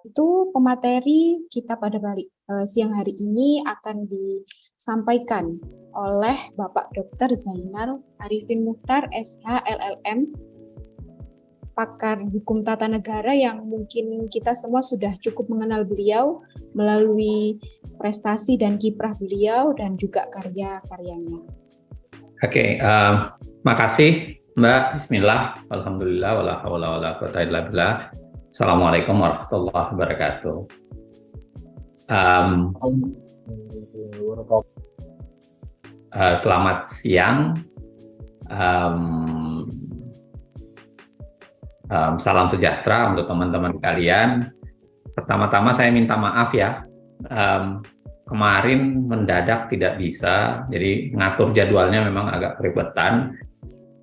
Itu pemateri kita pada siang hari ini akan disampaikan oleh Bapak Dr. Zainal Arifin Muchtar, SH LLM, pakar hukum tata negara yang mungkin kita semua sudah cukup mengenal beliau melalui prestasi dan kiprah beliau dan juga karya-karyanya. Oke, makasih Mbak. Bismillah, alhamdulillah, wala haula wala quwata illa billah. Assalamualaikum warahmatullahi wabarakatuh. Selamat siang. Salam sejahtera untuk teman-teman kalian. Pertama-tama saya minta maaf ya. Kemarin mendadak tidak bisa, jadi ngatur jadwalnya memang agak keribetan.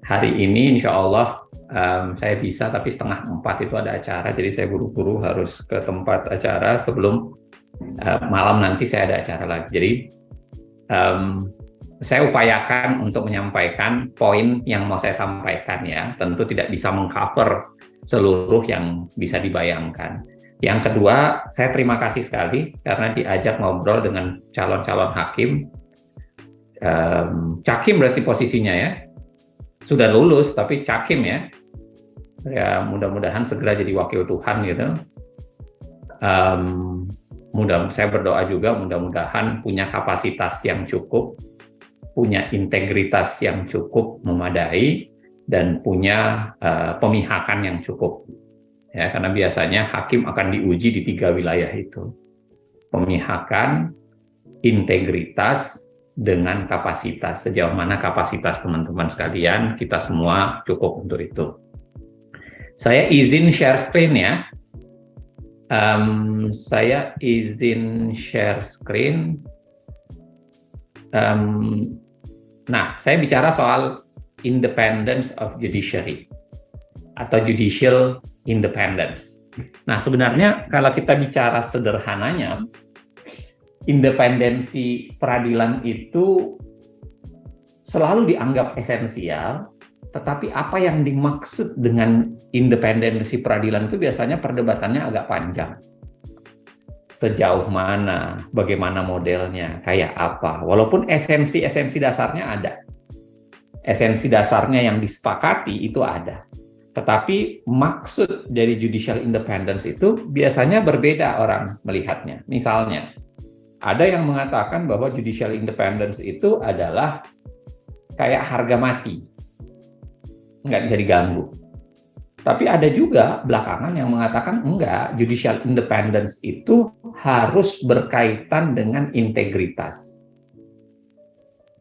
Hari ini insya Allah saya bisa, tapi 3:30 itu ada acara, jadi saya buru-buru harus ke tempat acara sebelum malam nanti saya ada acara lagi. Jadi saya upayakan untuk menyampaikan poin yang mau saya sampaikan ya, tentu tidak bisa mengcover seluruh yang bisa dibayangkan. Yang kedua, saya terima kasih sekali karena diajak ngobrol dengan calon-calon hakim. Cakim berarti posisinya ya, sudah lulus tapi cakim ya. Ya mudah-mudahan segera jadi wakil Tuhan gitu. Saya berdoa juga mudah-mudahan punya kapasitas yang cukup, punya integritas yang cukup memadai, dan punya pemihakan yang cukup. Ya, karena biasanya hakim akan diuji di 3 wilayah itu. Pemihakan, integritas, dengan kapasitas. Sejauh mana kapasitas teman-teman sekalian, kita semua cukup untuk itu. Saya izin share screen ya. Saya izin share screen. Nah, saya bicara soal independence of judiciary atau judicial independence. Nah, sebenarnya kalau kita bicara sederhananya, independensi peradilan itu selalu dianggap esensial, tetapi apa yang dimaksud dengan independensi peradilan itu biasanya perdebatannya agak panjang. Sejauh mana, bagaimana modelnya, kayak apa. Walaupun esensi dasarnya ada. Esensi dasarnya yang disepakati itu ada. Tetapi maksud dari judicial independence itu biasanya berbeda orang melihatnya. Misalnya, ada yang mengatakan bahwa judicial independence itu adalah kayak harga mati, nggak bisa diganggu. Tapi ada juga belakangan yang mengatakan enggak, judicial independence itu harus berkaitan dengan integritas.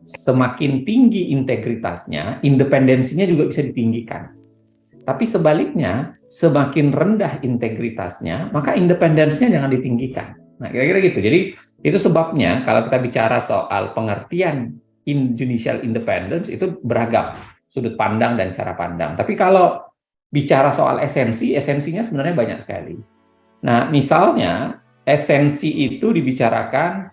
Semakin tinggi integritasnya, independensinya juga bisa ditinggikan. Tapi sebaliknya, semakin rendah integritasnya, maka independensinya jangan ditinggikan. Nah, kira-kira gitu. Jadi, itu sebabnya kalau kita bicara soal pengertian judicial independence itu beragam sudut pandang dan cara pandang. Tapi kalau bicara soal esensinya sebenarnya banyak sekali. Nah, misalnya esensi itu dibicarakan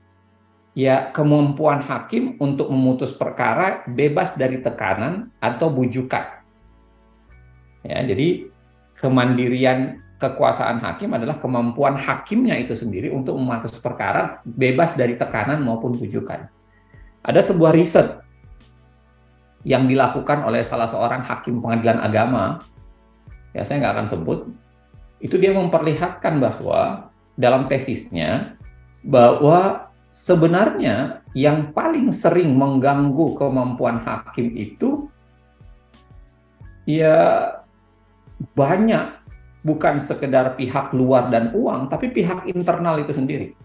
ya kemampuan hakim untuk memutus perkara bebas dari tekanan atau bujukan. Ya, jadi kemandirian kekuasaan hakim adalah kemampuan hakimnya itu sendiri untuk memutus perkara bebas dari tekanan maupun bujukan. Ada sebuah riset yang dilakukan oleh salah seorang hakim pengadilan agama, ya saya nggak akan sebut, itu dia memperlihatkan bahwa dalam tesisnya, bahwa sebenarnya yang paling sering mengganggu kemampuan hakim itu ya banyak, bukan sekedar pihak luar dan uang, tapi pihak internal itu sendiri.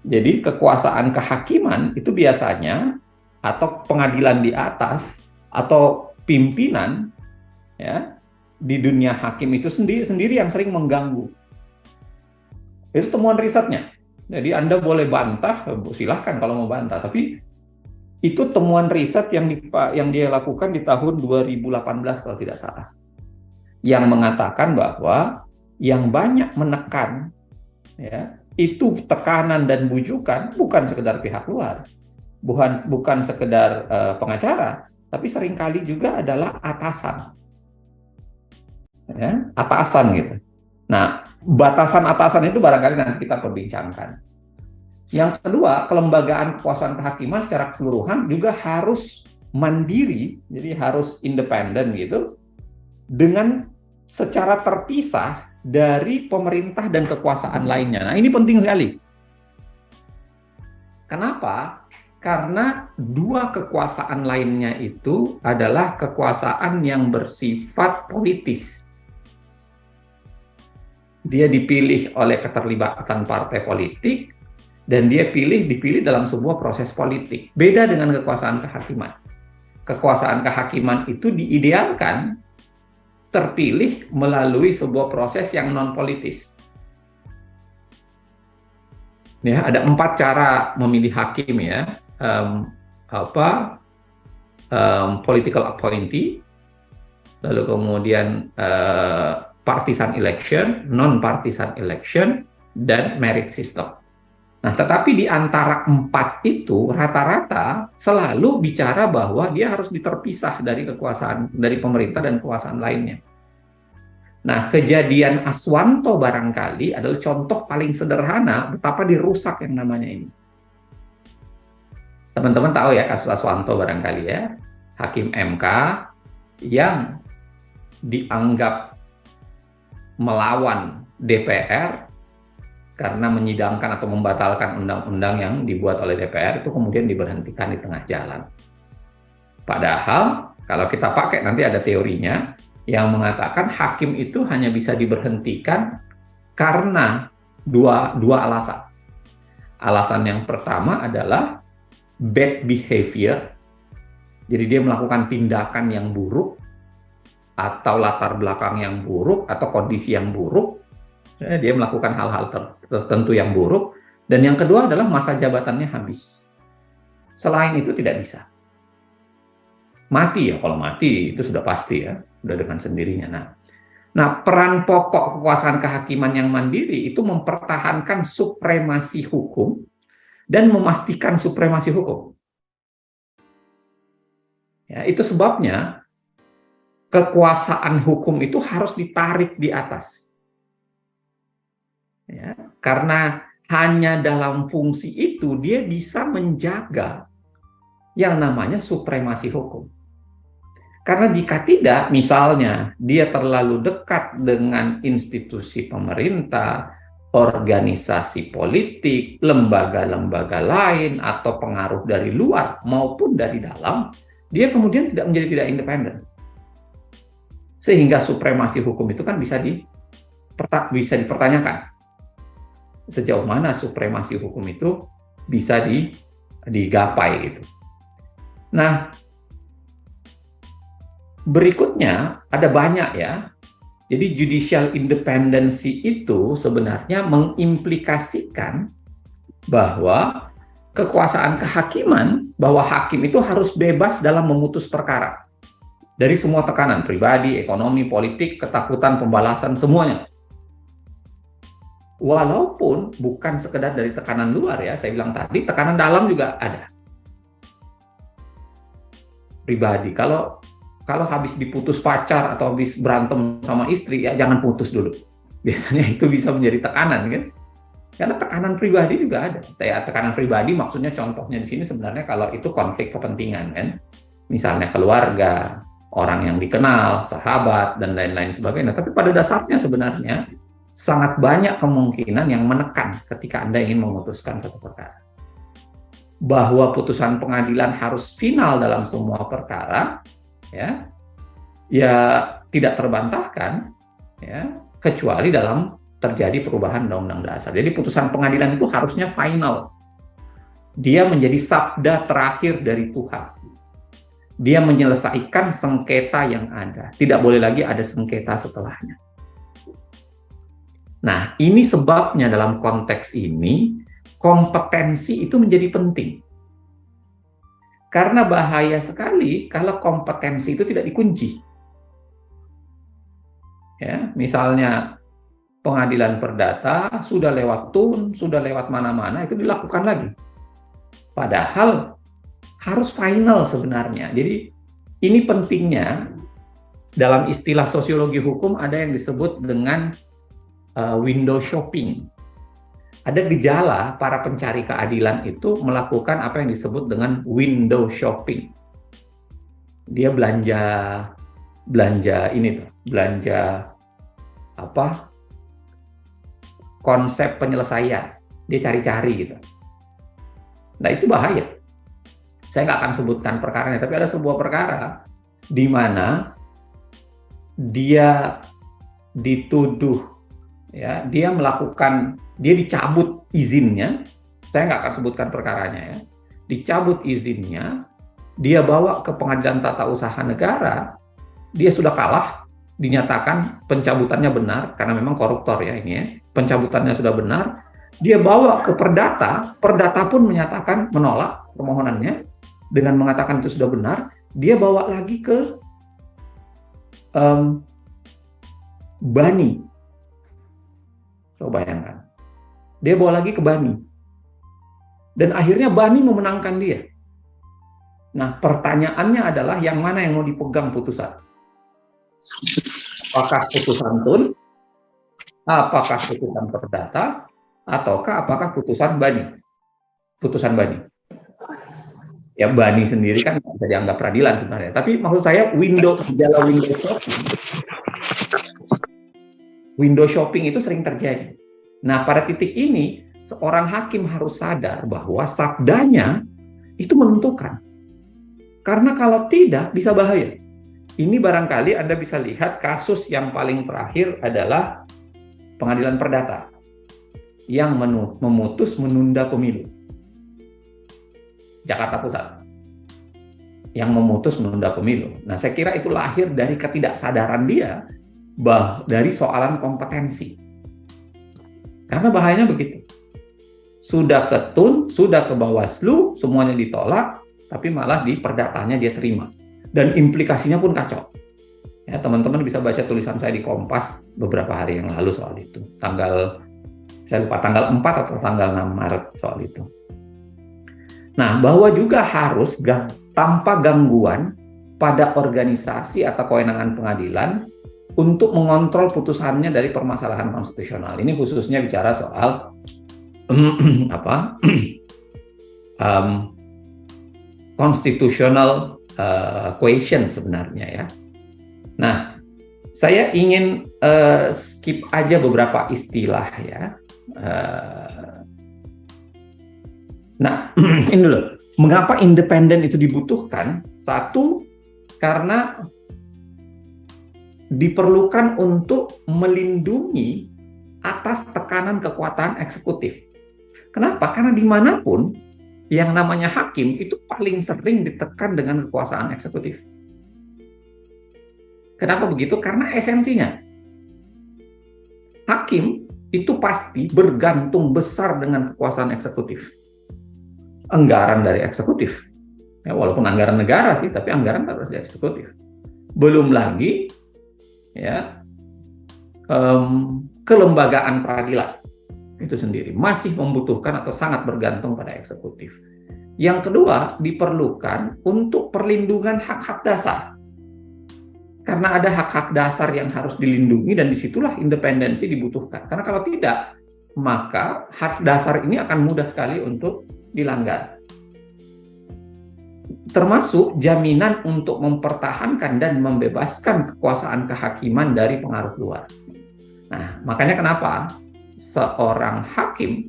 Jadi kekuasaan kehakiman itu biasanya, atau pengadilan di atas, atau pimpinan ya di dunia hakim itu sendiri yang sering mengganggu. Itu temuan risetnya. Jadi Anda boleh bantah, silahkan kalau mau bantah, tapi itu temuan riset yang dia lakukan di tahun 2018 kalau tidak salah, yang mengatakan bahwa yang banyak menekan ya itu tekanan dan bujukan bukan sekedar pihak luar, bukan sekedar pengacara, tapi seringkali juga adalah atasan, ya, atasan gitu. Nah, batasan atasan itu barangkali nanti kita perbincangkan. Yang kedua, kelembagaan kekuasaan kehakiman secara keseluruhan juga harus mandiri, jadi harus independen gitu, dengan secara terpisah dari pemerintah dan kekuasaan lainnya. Nah, ini penting sekali. Kenapa? Karena dua kekuasaan lainnya itu adalah kekuasaan yang bersifat politis. Dia dipilih oleh keterlibatan partai politik, dan dia dipilih dalam sebuah proses politik. Beda dengan kekuasaan kehakiman. Kekuasaan kehakiman itu diidealkan terpilih melalui sebuah proses yang non-politis. Ya, ada 4 cara memilih hakim ya. Political appointee, lalu kemudian partisan election, non-partisan election, dan merit system. Nah, tetapi di antara 4 itu rata-rata selalu bicara bahwa dia harus terpisah dari kekuasaan, dari pemerintah dan kekuasaan lainnya. Nah, kejadian Aswanto barangkali adalah contoh paling sederhana betapa dirusak yang namanya ini. Teman-teman tahu ya kasus Aswanto barangkali ya, Hakim MK yang dianggap melawan DPR karena menyidangkan atau membatalkan undang-undang yang dibuat oleh DPR, itu kemudian diberhentikan di tengah jalan. Padahal kalau kita pakai nanti ada teorinya yang mengatakan hakim itu hanya bisa diberhentikan karena dua alasan. Alasan yang pertama adalah bad behavior, jadi dia melakukan tindakan yang buruk atau latar belakang yang buruk atau kondisi yang buruk, dia melakukan hal-hal tertentu yang buruk. Dan yang kedua adalah masa jabatannya habis. Selain itu tidak bisa. Mati ya, kalau mati itu sudah pasti ya, sudah dengan sendirinya. Nah, peran pokok kekuasaan kehakiman yang mandiri itu mempertahankan supremasi hukum dan memastikan supremasi hukum. Ya, itu sebabnya kekuasaan hukum itu harus ditarik di atas. Ya, karena hanya dalam fungsi itu dia bisa menjaga yang namanya supremasi hukum. Karena jika tidak, misalnya dia terlalu dekat dengan institusi pemerintah, organisasi politik, lembaga-lembaga lain, atau pengaruh dari luar maupun dari dalam, dia kemudian menjadi tidak independen. Sehingga supremasi hukum itu kan bisa dipertanyakan. Sejauh mana supremasi hukum itu bisa digapai gitu. Nah, berikutnya ada banyak ya. Jadi judicial independency itu sebenarnya mengimplikasikan bahwa kekuasaan kehakiman, bahwa hakim itu harus bebas dalam memutus perkara. Dari semua tekanan pribadi, ekonomi, politik, ketakutan, pembalasan, semuanya. Walaupun bukan sekedar dari tekanan luar ya, saya bilang tadi, tekanan dalam juga ada. Pribadi, kalau habis diputus pacar atau habis berantem sama istri, ya jangan putus dulu. Biasanya itu bisa menjadi tekanan kan? Karena tekanan pribadi juga ada. Tekanan pribadi maksudnya contohnya di sini sebenarnya kalau itu konflik kepentingan kan. Misalnya keluarga, orang yang dikenal, sahabat, dan lain-lain sebagainya. Tapi pada dasarnya sebenarnya sangat banyak kemungkinan yang menekan ketika Anda ingin memutuskan satu perkara. Bahwa putusan pengadilan harus final dalam semua perkara, ya tidak terbantahkan, ya kecuali dalam terjadi perubahan Undang-Undang Dasar. Jadi putusan pengadilan itu harusnya final. Dia menjadi sabda terakhir dari Tuhan. Dia menyelesaikan sengketa yang ada. Tidak boleh lagi ada sengketa setelahnya. Nah, ini sebabnya dalam konteks ini, kompetensi itu menjadi penting. Karena bahaya sekali kalau kompetensi itu tidak dikunci. Ya, misalnya pengadilan perdata sudah lewat tun, sudah lewat mana-mana, itu dilakukan lagi. Padahal harus final sebenarnya. Jadi ini pentingnya dalam istilah sosiologi hukum ada yang disebut dengan window shopping. Ada gejala para pencari keadilan itu melakukan apa yang disebut dengan window shopping. Dia belanja ini tuh, belanja apa? Konsep penyelesaian. Dia cari-cari gitu. Nah, itu bahaya. Saya nggak akan sebutkan perkaranya, tapi ada sebuah perkara di mana dia dituduh, ya, dia dicabut izinnya. Saya nggak akan sebutkan perkaranya, ya. Dicabut izinnya, dia bawa ke Pengadilan Tata Usaha Negara, dia sudah kalah, dinyatakan pencabutannya benar karena memang koruptor ya ini ya. Pencabutannya sudah benar, dia bawa ke Perdata, Perdata pun menyatakan menolak permohonannya dengan mengatakan itu sudah benar. Dia bawa lagi ke Bani. Coba bayangkan. Dia bawa lagi ke Bani. Dan akhirnya Bani memenangkan dia. Nah, pertanyaannya adalah yang mana yang mau dipegang putusan? Apakah putusan Tun? Apakah putusan Perdata? Ataukah apakah putusan Bani? Putusan Bani. Ya, Bani sendiri kan bisa dianggap peradilan sebenarnya. Tapi maksud saya window shopping itu sering terjadi. Nah, pada titik ini seorang hakim harus sadar bahwa sabdanya itu menentukan. Karena kalau tidak bisa bahaya. Ini barangkali Anda bisa lihat kasus yang paling terakhir adalah Pengadilan Perdata yang memutus menunda pemilu. Jakarta Pusat yang memutus menunda pemilu. Nah, saya kira itu lahir dari ketidaksadaran dia dari soalan kompetensi. Karena bahayanya begitu. Sudah ke Tun, sudah ke Bawaslu, semuanya ditolak, tapi malah di perdatanya dia terima. Dan implikasinya pun kacau. Ya, teman-teman bisa baca tulisan saya di Kompas beberapa hari yang lalu soal itu. Saya lupa tanggal 4 atau tanggal 6 Maret soal itu. Nah, bahwa juga harus tanpa gangguan pada organisasi atau kewenangan pengadilan untuk mengontrol putusannya dari permasalahan konstitusional. Ini khususnya bicara soal constitutional question sebenarnya ya. Nah, saya ingin skip aja beberapa istilah ya. Nah, ini dulu. Mengapa independen itu dibutuhkan? Satu, karena diperlukan untuk melindungi atas tekanan kekuatan eksekutif. Kenapa? Karena dimanapun yang namanya hakim itu paling sering ditekan dengan kekuasaan eksekutif. Kenapa begitu? Karena esensinya hakim itu pasti bergantung besar dengan kekuasaan eksekutif. Anggaran dari eksekutif. Ya, walaupun anggaran negara sih, tapi anggaran harus dari eksekutif. Belum lagi ya kelembagaan peradilan itu sendiri masih membutuhkan atau sangat bergantung pada eksekutif. Yang kedua, diperlukan untuk perlindungan hak-hak dasar. Karena ada hak-hak dasar yang harus dilindungi dan disitulah independensi dibutuhkan. Karena kalau tidak, maka hak dasar ini akan mudah sekali untuk dilanggar. Termasuk jaminan untuk mempertahankan dan membebaskan kekuasaan kehakiman dari pengaruh luar. Nah, makanya kenapa seorang hakim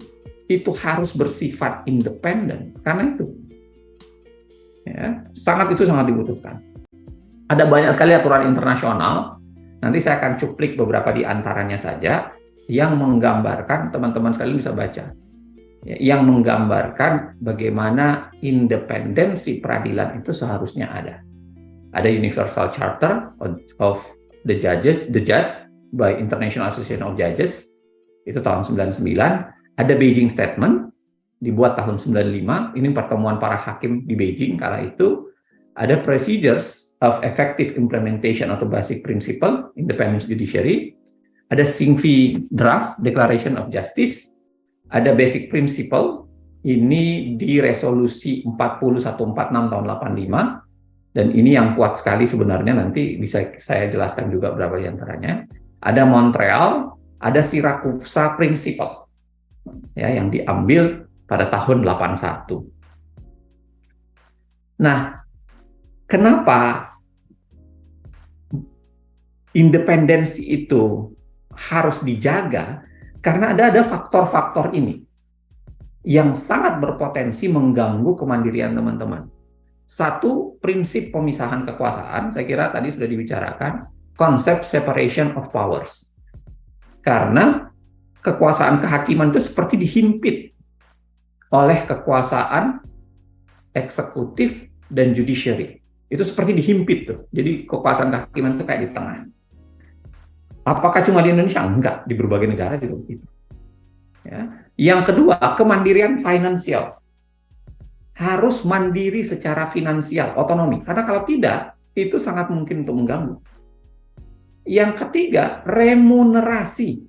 itu harus bersifat independen, karena itu. Ya, sangat dibutuhkan. Ada banyak sekali aturan internasional, nanti saya akan cuplik beberapa di antaranya saja, yang menggambarkan, teman-teman sekalian bisa baca, yang menggambarkan bagaimana independensi peradilan itu seharusnya ada. Ada Universal Charter of the Judge by International Association of Judges, itu tahun 99. Ada Beijing Statement, dibuat tahun 95, ini pertemuan para hakim di Beijing kala itu. Ada Procedures of Effective Implementation atau Basic Principle, Independence Judiciary. Ada Singfi Draft, Declaration of Justice. Ada Basic Principle, ini di resolusi 40146 tahun 85, dan ini yang kuat sekali sebenarnya, nanti bisa saya jelaskan juga beberapa di antaranya. Ada Montreal, ada Siracusa Principle ya yang diambil pada tahun 81. Nah, kenapa independensi itu harus dijaga? Karena ada faktor-faktor ini yang sangat berpotensi mengganggu kemandirian teman-teman. Satu, prinsip pemisahan kekuasaan, saya kira tadi sudah dibicarakan, konsep separation of powers. Karena kekuasaan kehakiman itu seperti dihimpit oleh kekuasaan eksekutif dan judiciary. Itu seperti dihimpit tuh. Jadi kekuasaan kehakiman itu kayak di tengah. Apakah cuma di Indonesia? Enggak, di berbagai negara juga begitu. Ya. Yang kedua, kemandirian finansial. Harus mandiri secara finansial, otonomi. Karena kalau tidak, itu sangat mungkin untuk mengganggu. Yang ketiga, remunerasi.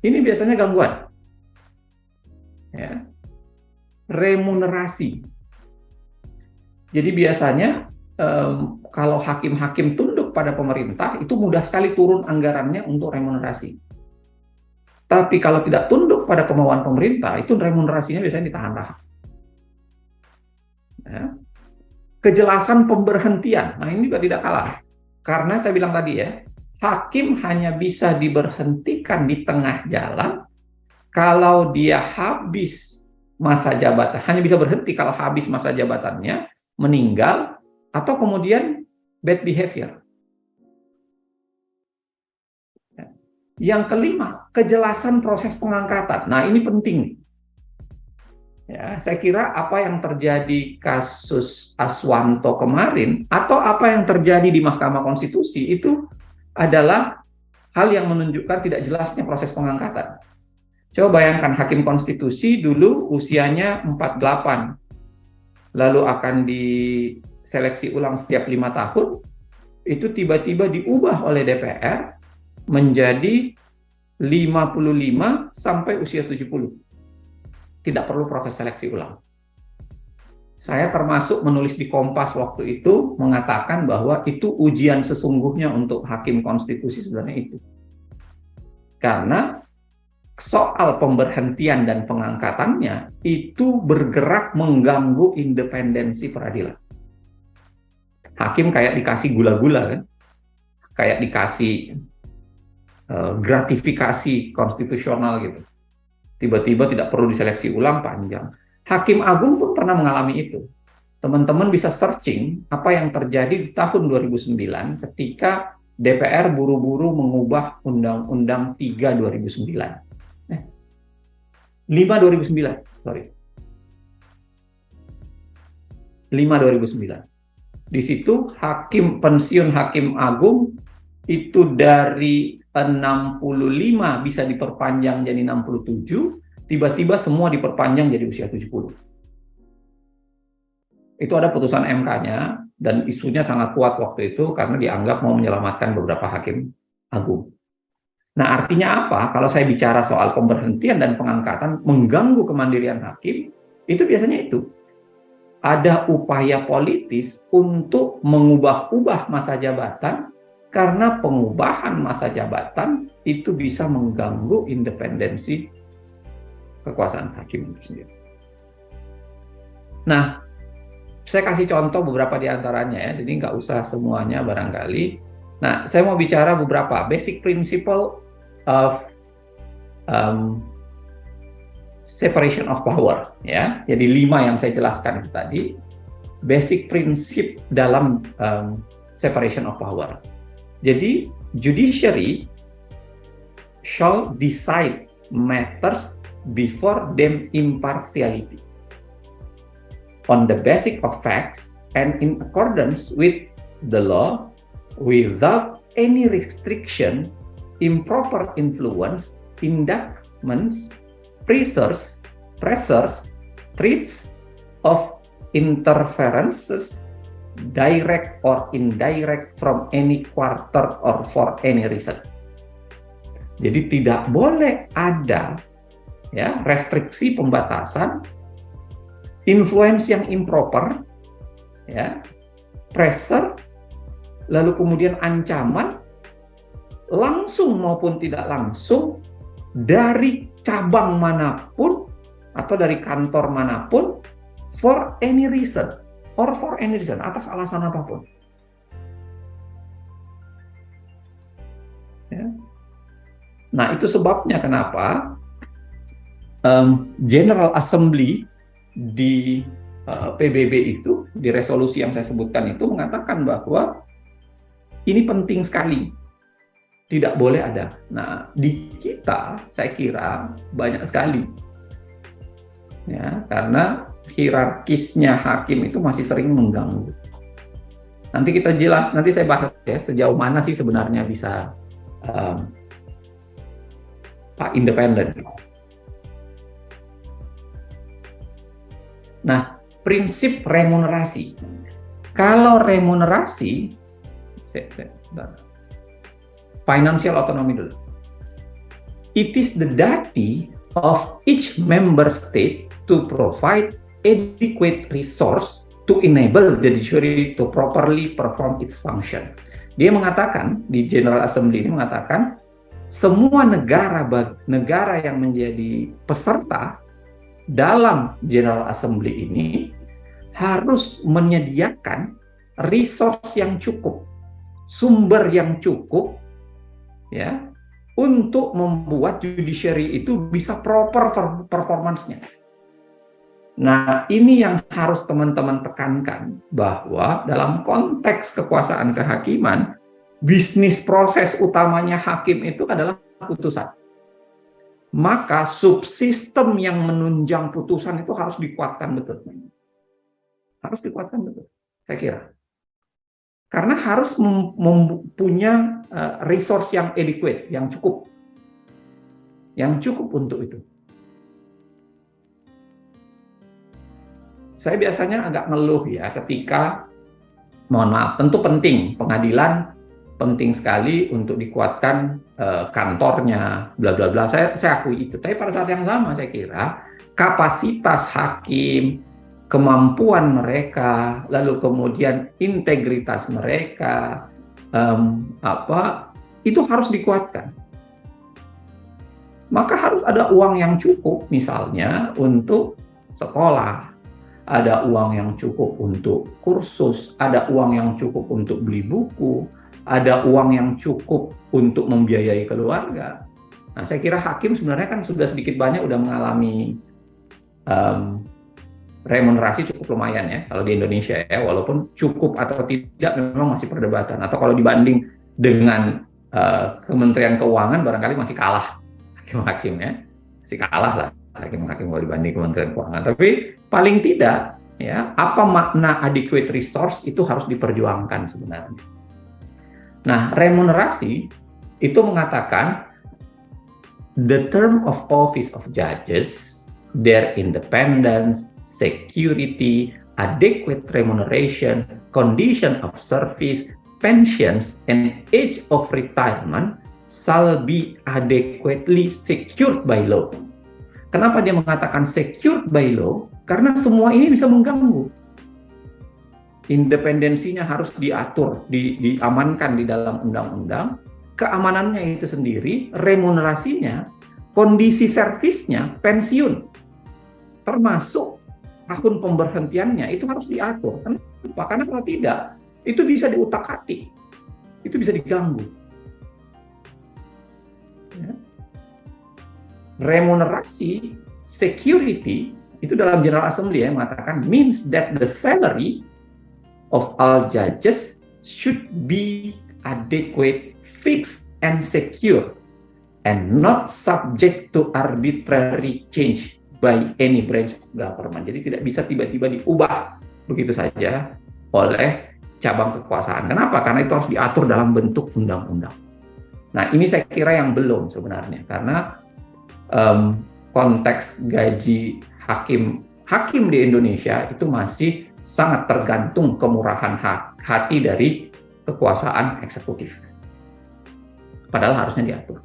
Ini biasanya gangguan. Ya. Remunerasi. Jadi biasanya kalau hakim-hakim tunduk pada pemerintah, itu mudah sekali turun anggarannya untuk remunerasi. Tapi kalau tidak tunduk pada kemauan pemerintah, itu remunerasinya biasanya ditahan-tahan. Ya. Kejelasan pemberhentian, nah ini juga tidak kalah. Karena saya bilang tadi ya, hakim hanya bisa diberhentikan di tengah jalan kalau dia habis masa jabatan, hanya bisa berhenti kalau habis masa jabatannya, meninggal, atau kemudian bad behavior. Yang kelima, kejelasan proses pengangkatan. Nah, ini penting. Ya, saya kira apa yang terjadi kasus Aswanto kemarin atau apa yang terjadi di Mahkamah Konstitusi itu adalah hal yang menunjukkan tidak jelasnya proses pengangkatan. Coba bayangkan hakim konstitusi dulu usianya 48, lalu akan diseleksi ulang setiap 5 tahun, itu tiba-tiba diubah oleh DPR menjadi 55 sampai usia 70. Tidak perlu proses seleksi ulang. Saya termasuk menulis di Kompas waktu itu mengatakan bahwa itu ujian sesungguhnya untuk hakim konstitusi sebenarnya itu. Karena soal pemberhentian dan pengangkatannya itu bergerak mengganggu independensi peradilan. Hakim kayak dikasih gula-gula kan, kayak dikasih gratifikasi konstitusional gitu. Tiba-tiba tidak perlu diseleksi ulang panjang. Hakim Agung pun pernah mengalami itu. Teman-teman bisa searching apa yang terjadi di tahun 2009 ketika DPR buru-buru mengubah Undang-Undang 3 2009. 5 2009, sorry. 5 2009. Di situ pensiun Hakim Agung itu dari 65 bisa diperpanjang jadi 67, tiba-tiba semua diperpanjang jadi usia 70. Itu ada putusan MK-nya, dan isunya sangat kuat waktu itu karena dianggap mau menyelamatkan beberapa hakim agung. Nah, artinya apa? Kalau saya bicara soal pemberhentian dan pengangkatan mengganggu kemandirian hakim, itu biasanya itu. Ada upaya politis untuk mengubah-ubah masa jabatan, karena pengubahan masa jabatan itu bisa mengganggu independensi kekuasaan hakim itu sendiri. Nah, saya kasih contoh beberapa di antaranya ya, jadi nggak usah semuanya barangkali. Nah, saya mau bicara beberapa basic principle of separation of power ya. Jadi 5 yang saya jelaskan itu tadi, basic prinsip dalam separation of power. Jadi, judiciary shall decide matters before them impartiality on the basis of facts and in accordance with the law without any restriction, improper influence, inducements, pressures, threats of interferences, direct or indirect from any quarter or for any reason. Jadi tidak boleh ada ya restriksi, pembatasan, influence yang improper, ya, pressure, lalu kemudian ancaman langsung maupun tidak langsung, dari cabang manapun atau dari kantor manapun, for any reason, atas alasan apapun. Ya. Nah, itu sebabnya kenapa General Assembly di PBB itu, di resolusi yang saya sebutkan itu mengatakan bahwa ini penting sekali, tidak boleh ada. Nah, di kita saya kira banyak sekali, ya, karena hierarkisnya hakim itu masih sering mengganggu. Nanti saya bahas ya sejauh mana sih sebenarnya bisa independen. Nah, prinsip remunerasi. Kalau remunerasi, financial autonomy dulu. It is the duty of each member state to provide adequate resource to enable the judiciary to properly perform its function. Dia mengatakan, di General Assembly ini mengatakan, semua negara yang menjadi peserta dalam General Assembly ini harus menyediakan resource yang cukup, sumber yang cukup, ya, untuk membuat judiciary itu bisa proper performance-nya. Nah, ini yang harus teman-teman tekankan, bahwa dalam konteks kekuasaan kehakiman, bisnis proses utamanya hakim itu adalah putusan. Maka subsistem yang menunjang putusan itu harus dikuatkan betul. Harus dikuatkan betul, saya kira. Karena harus mempunyai resource yang adequate, yang cukup. Yang cukup untuk itu. Saya biasanya agak ngeluh ya ketika, mohon maaf, tentu penting, pengadilan penting sekali untuk dikuatkan kantornya, bla bla bla. Saya akui itu. Tapi pada saat yang sama saya kira kapasitas hakim, kemampuan mereka, lalu kemudian integritas mereka, itu harus dikuatkan. Maka harus ada uang yang cukup, misalnya untuk sekolah, ada uang yang cukup untuk kursus, ada uang yang cukup untuk beli buku, ada uang yang cukup untuk membiayai keluarga. Nah, saya kira hakim sebenarnya kan sudah sedikit banyak udah mengalami remunerasi cukup lumayan ya kalau di Indonesia ya, walaupun cukup atau tidak memang masih perdebatan. Atau kalau dibanding dengan Kementerian Keuangan barangkali masih kalah hakim-hakim ya, masih kalah lah hakim-hakim kalau dibanding Kementerian Keuangan. Tapi paling tidak ya, apa makna adequate resource itu harus diperjuangkan sebenarnya. Nah, remunerasi itu mengatakan the term of office of judges, their independence, security, adequate remuneration, condition of service, pensions, and age of retirement shall be adequately secured by law. Kenapa dia mengatakan secured by law? Karena semua ini bisa mengganggu. Independensinya harus diatur, diamankan di dalam undang-undang, keamanannya itu sendiri, remunerasinya, kondisi servisnya, pensiun, termasuk tahun pemberhentiannya, itu harus diatur. Kenapa? Karena kalau tidak, itu bisa diutak-atik, itu bisa diganggu. Ya. Remunerasi, security, itu dalam General Assembly ya, mengatakan means that the salary of all judges should be adequate, fixed, and secure, and not subject to arbitrary change by any branch of government. Jadi tidak bisa tiba-tiba diubah begitu saja oleh cabang kekuasaan. Kenapa? Karena itu harus diatur dalam bentuk undang-undang. Nah, ini saya kira yang belum sebenarnya, karena konteks gaji hakim di Indonesia itu masih sangat tergantung kemurahan hati dari kekuasaan eksekutif. Padahal harusnya diatur.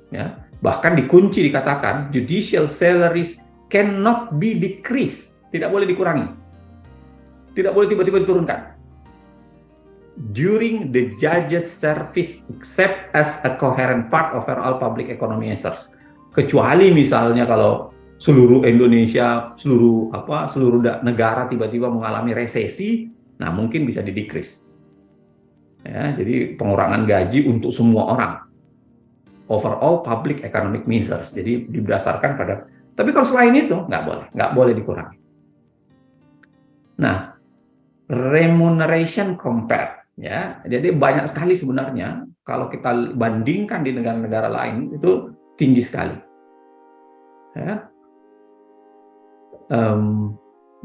Ya, bahkan dikunci dikatakan judicial salaries cannot be decreased, tidak boleh dikurangi, tidak boleh tiba-tiba diturunkan. during the judge's service except as a coherent part of all public economy measures. Kecuali misalnya kalau seluruh Indonesia, seluruh negara tiba-tiba mengalami resesi, nah mungkin bisa di-decrease. Ya, jadi pengurangan gaji untuk semua orang. Overall public economic measures. Jadi didasarkan pada, tapi kalau selain itu nggak boleh dikurangi. Nah, remuneration compare, ya, jadi banyak sekali sebenarnya kalau kita bandingkan di negara-negara lain itu tinggi sekali. Ya.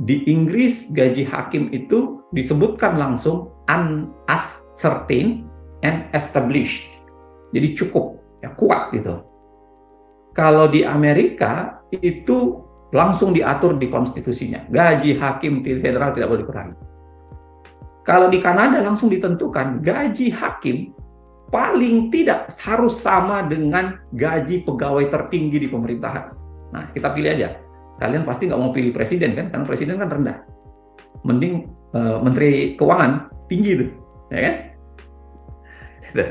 Di Inggris gaji hakim itu disebutkan langsung uncertain and established, jadi cukup, ya, kuat gitu. Kalau di Amerika itu langsung diatur di konstitusinya, gaji hakim federal tidak boleh dikurangi. Kalau di Kanada langsung ditentukan gaji hakim paling tidak harus sama dengan gaji pegawai tertinggi di pemerintahan. Nah, kita pilih aja. Kalian pasti nggak mau pilih presiden kan, karena presiden kan rendah. Mending menteri keuangan tinggi tuh, ya kan? Gitu.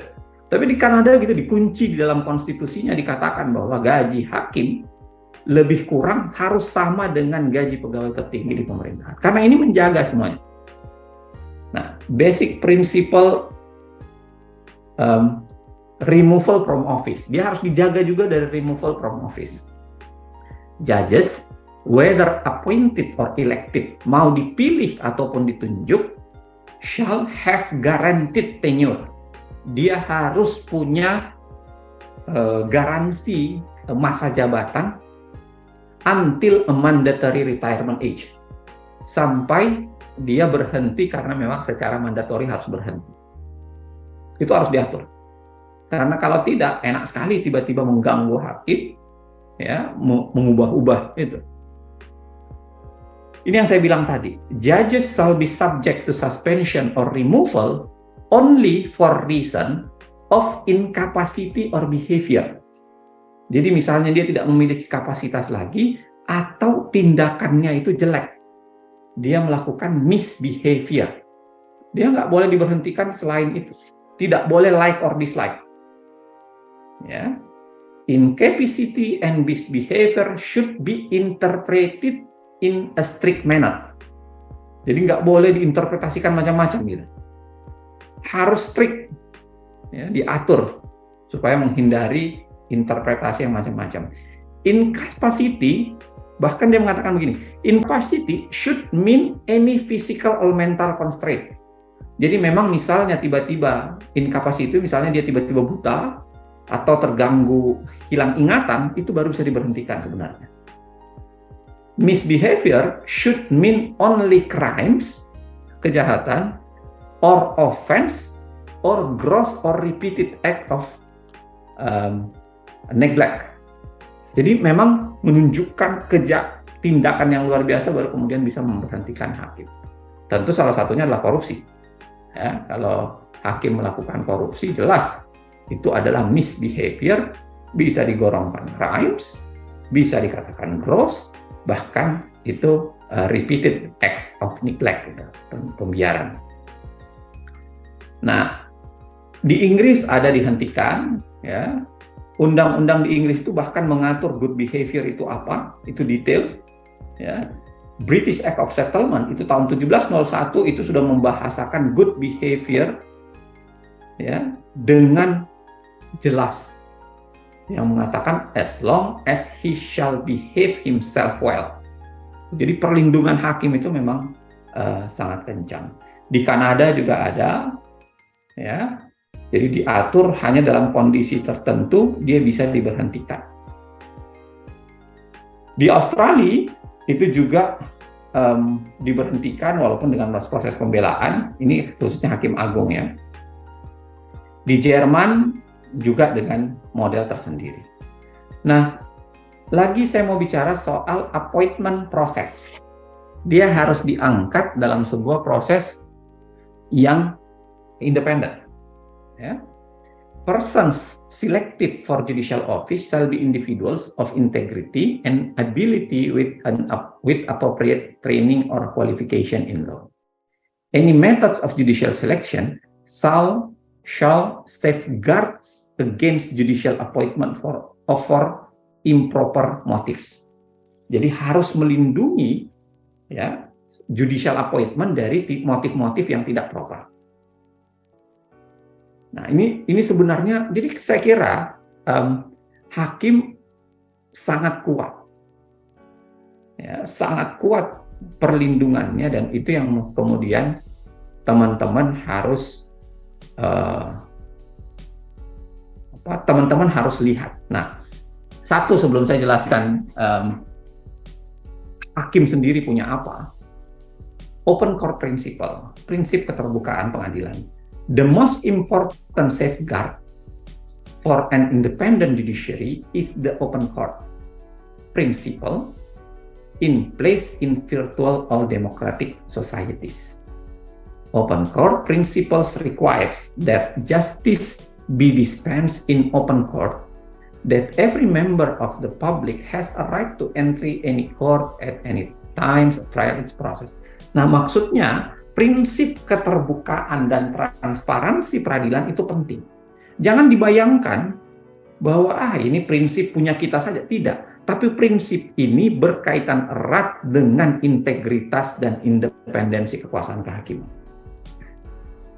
Tapi di Kanada gitu dikunci di dalam konstitusinya, dikatakan bahwa gaji hakim lebih kurang harus sama dengan gaji pegawai tertinggi di pemerintahan. Karena ini menjaga semuanya. Nah, basic principle removal from office, dia harus dijaga juga dari removal from office. Judges, whether appointed or elected, mau dipilih ataupun ditunjuk, shall have guaranteed tenure. Dia harus punya garansi masa jabatan until a mandatory retirement age, sampai dia berhenti karena memang secara mandatori harus berhenti. Itu harus diatur. Karena kalau tidak, enak sekali tiba-tiba mengganggu hakim, ya, mengubah-ubah itu. Ini yang saya bilang tadi, judges shall be subject to suspension or removal only for reason of incapacity or behavior. Jadi misalnya dia tidak memiliki kapasitas lagi atau tindakannya itu jelek. Dia melakukan misbehavior. Dia nggak boleh diberhentikan selain itu. Tidak boleh like or dislike. Ya. Incapacity and misbehavior should be interpreted in a strict manner. Jadi nggak boleh diinterpretasikan macam-macam gitu. Harus strict, ya, diatur supaya menghindari interpretasi yang macam-macam. Incapacity, bahkan dia mengatakan begini, incapacity should mean any physical or mental constraint. Jadi memang misalnya tiba-tiba incapacity itu misalnya dia tiba-tiba buta atau terganggu, hilang ingatan, itu baru bisa diberhentikan sebenarnya. Misbehavior should mean only crimes, kejahatan, or offense, or gross or repeated act of neglect. Jadi memang menunjukkan tindakan yang luar biasa baru kemudian bisa memberhentikan hakim. Tentu salah satunya adalah korupsi. Ya, kalau hakim melakukan korupsi, jelas itu adalah misbehavior, bisa digolongkan crimes, bisa dikatakan gross, bahkan itu repeated acts of neglect, gitu, pembiaran. Nah, di Inggris ada dihentikan, ya. Undang-undang di Inggris itu bahkan mengatur good behavior itu apa, itu detail. Ya. British Act of Settlement itu tahun 1701 itu sudah membahasakan good behavior, ya, dengan jelas, yang mengatakan as long as he shall behave himself well. Jadi perlindungan hakim itu memang sangat kencang. Di Kanada juga ada, ya. Jadi diatur hanya dalam kondisi tertentu dia bisa diberhentikan. Di Australia itu juga diberhentikan walaupun dengan proses pembelaan. Ini khususnya hakim agung, ya. Di Jerman juga dengan model tersendiri. Nah, lagi saya mau bicara soal appointment process. Dia harus diangkat dalam sebuah proses yang independen. Ya. Persons selected for judicial office shall be individuals of integrity and ability with appropriate training or qualification in law. Any methods of judicial selection shall safeguard against judicial appointment for improper motives. Jadi harus melindungi ya judicial appointment dari motif-motif yang tidak proper. Nah, ini sebenarnya, jadi saya kira hakim sangat kuat, ya, sangat kuat perlindungannya, dan itu yang kemudian teman-teman harus teman-teman harus lihat. Nah, satu sebelum saya jelaskan hakim sendiri punya apa, open court principle, prinsip keterbukaan pengadilan. The most important safeguard for an independent judiciary is the open court principle in place in virtual or democratic societies. Open court principles requires that justice be dispensed in open court, that every member of the public has a right to entry any court at any time trial its process. Nah, maksudnya prinsip keterbukaan dan transparansi peradilan itu penting. Jangan dibayangkan bahwa ini prinsip punya kita saja, tidak. Tapi prinsip ini berkaitan erat dengan integritas dan independensi kekuasaan kehakiman.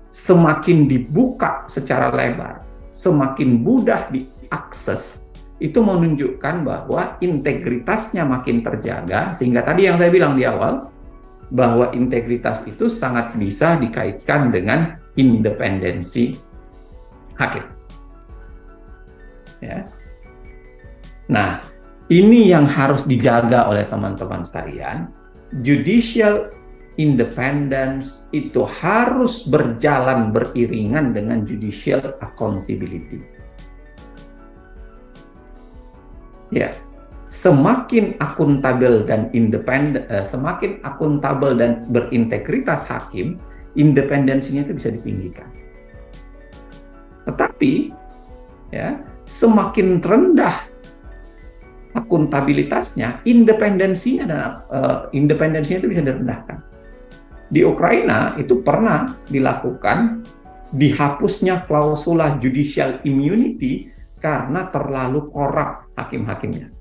Semakin dibuka secara lebar, semakin mudah diakses, itu menunjukkan bahwa integritasnya makin terjaga, sehingga tadi yang saya bilang di awal, bahwa integritas itu sangat bisa dikaitkan dengan independensi hakim. Ya. Nah, ini yang harus dijaga oleh teman-teman sekalian. Judicial independence itu harus berjalan beriringan dengan judicial accountability. Ya. Semakin akuntabel dan independen, semakin akuntabel dan berintegritas hakim, independensinya itu bisa ditinggikan. Tetapi, ya, semakin rendah akuntabilitasnya, independensinya itu bisa direndahkan. Di Ukraina itu pernah dilakukan dihapusnya klausula judicial immunity karena terlalu korup hakim-hakimnya.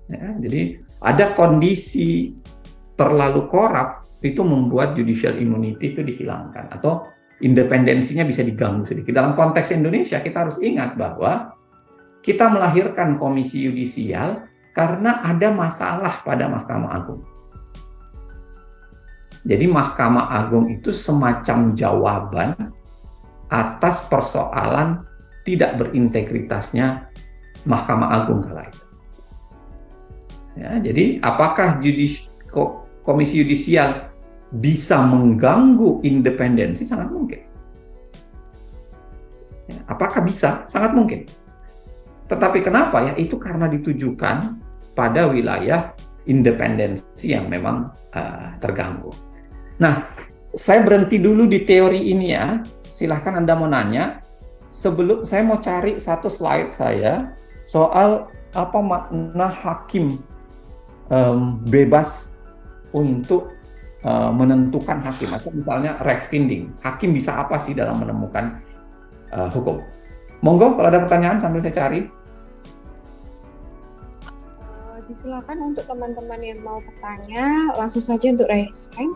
Ya, jadi ada kondisi terlalu korup itu membuat judicial immunity itu dihilangkan atau independensinya bisa diganggu sedikit. Dalam konteks Indonesia kita harus ingat bahwa kita melahirkan komisi yudisial karena ada masalah pada Mahkamah Agung. Jadi Mahkamah Agung itu semacam jawaban atas persoalan tidak berintegritasnya Mahkamah Agung kala itu. Ya, jadi apakah komisi yudisial bisa mengganggu independensi? Sangat mungkin. Ya, apakah bisa? Sangat mungkin. Tetapi kenapa ya? Itu karena ditujukan pada wilayah independensi yang memang terganggu. Nah, saya berhenti dulu di teori ini ya. Silahkan Anda mau nanya. Sebelum saya mau cari satu slide saya soal apa makna hakim bebas untuk menentukan hakim, atau misalnya rechtfinding. Hakim bisa apa sih dalam menemukan hukum? Monggo kalau ada pertanyaan sambil saya cari. Silakan untuk teman-teman yang mau bertanya, langsung saja untuk raise hand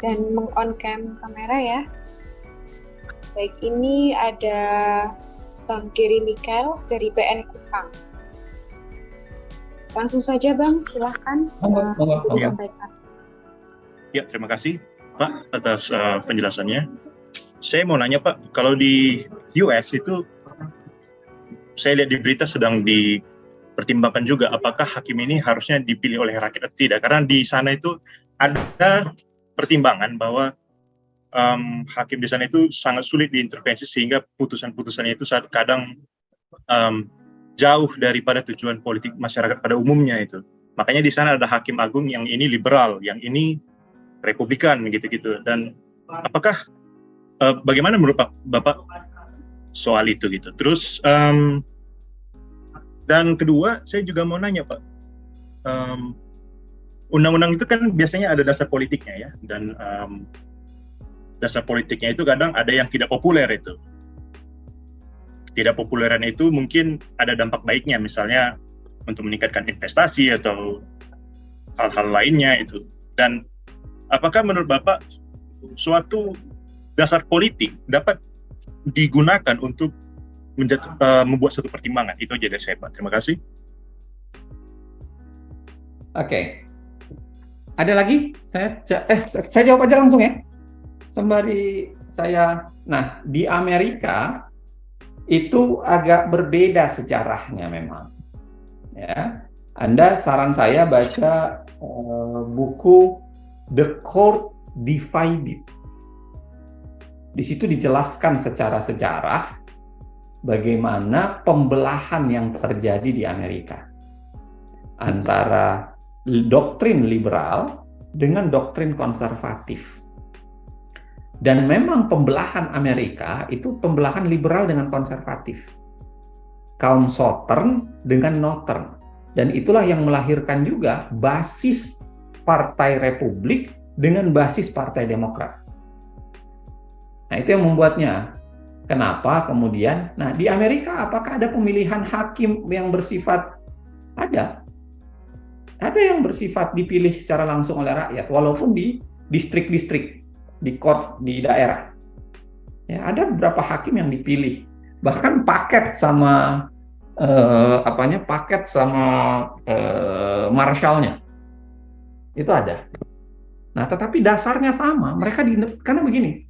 dan meng-on cam kamera ya. Baik, ini ada Bang Giri Mikael dari PN Kupang. Langsung saja Bang, silakan untuk disampaikan. Ya, terima kasih Pak atas penjelasannya. Saya mau nanya Pak, kalau di US itu saya lihat di berita sedang dipertimbangkan juga apakah hakim ini harusnya dipilih oleh rakyat atau tidak. Karena di sana itu ada pertimbangan bahwa hakim di sana itu sangat sulit diintervensi sehingga putusan-putusannya itu kadang jauh daripada tujuan politik masyarakat pada umumnya itu. Makanya di sana ada hakim agung yang ini liberal, yang ini republikan gitu-gitu. Dan apakah bagaimana menurut Bapak soal itu gitu. Terus dan kedua saya juga mau nanya Pak, undang-undang itu kan biasanya ada dasar politiknya ya, dan dasar politiknya itu kadang ada yang tidak populer itu. Tidak populeran itu mungkin ada dampak baiknya, misalnya untuk meningkatkan investasi atau hal-hal lainnya itu. Dan apakah menurut Bapak suatu dasar politik dapat digunakan untuk membuat suatu pertimbangan? Itu aja dari saya, Pak. Terima kasih. Oke. Ada lagi? Saya jawab aja langsung ya. Sembari saya, nah di Amerika itu agak berbeda sejarahnya memang. Ya, saran saya baca buku The Court Divided. Di situ dijelaskan secara sejarah bagaimana pembelahan yang terjadi di Amerika antara doktrin liberal dengan doktrin konservatif. Dan memang pembelahan Amerika itu pembelahan liberal dengan konservatif. Kaum Southern dengan Northern. Dan itulah yang melahirkan juga basis Partai Republik dengan basis Partai Demokrat. Nah, itu yang membuatnya. Kenapa kemudian? Nah, di Amerika apakah ada pemilihan hakim yang bersifat? Ada. Ada yang bersifat dipilih secara langsung oleh rakyat, walaupun di distrik-distrik, di court, di daerah. Ya, ada beberapa hakim yang dipilih. Bahkan paket sama marshal-nya. Itu ada. Nah, tetapi dasarnya sama. Karena begini,